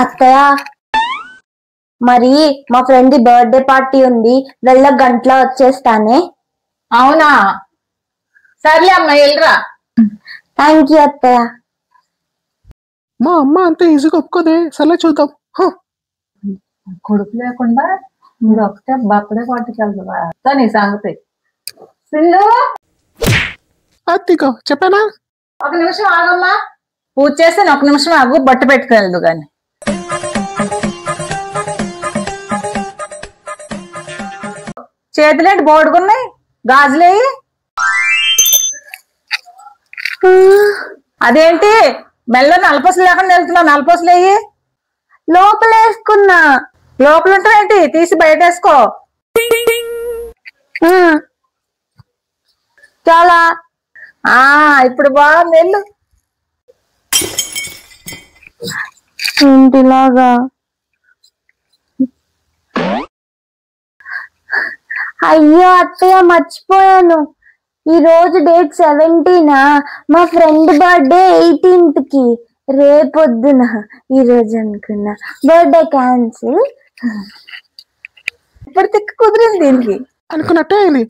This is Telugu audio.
అత్తయ్య, మరి మా ఫ్రెండ్ బర్త్డే పార్టీ ఉంది, వెళ్ళ గంటలో వచ్చేస్తానే. అవునా, సర్లే అమ్మా వెళ్ళరా. థ్యాంక్ యూ అత్తయ్య. మా అమ్మ అంత ఈజీగా ఒప్పుకోదే. సర్లే చూద్దాం. కొడుకు లేకుండా మీరు ఒకటే బర్త్డే పార్టీకి వెళ్తుందా నీ సంగతి. అదిగో చెప్పానా. ఒక నిమిషం ఆగమ్మా, పూజ చేస్తే ఒక నిమిషం ఆగు, బట్ట పెట్టుకెళ్ళదు గాని. చేతులేంటి బోడుకున్నాయి, గాజులేయి. అదేంటి మెల్ల నలపసులు లేకుండా వెళ్తున్నావు? నలపసులేయి. లోపల వేసుకున్నా. లోపల ఉంటాయేంటి, తీసి బయట వేసుకో. చాలా ఇప్పుడు బాగుంది, వెళ్ళు. ఇంటిలాగా. అయ్యో అత్తయ్య, మర్చిపోయాను. ఈ రోజు డేట్ 17. మా ఫ్రెండ్ బర్త్డే 18 కి. రేపొద్దున ఈ రోజు అనుకున్నా, బర్త్డే క్యాన్సిల్. ఇప్పుడు తిక్కు కుదిరింది దీనికి అనుకున్నట్టే అయింది.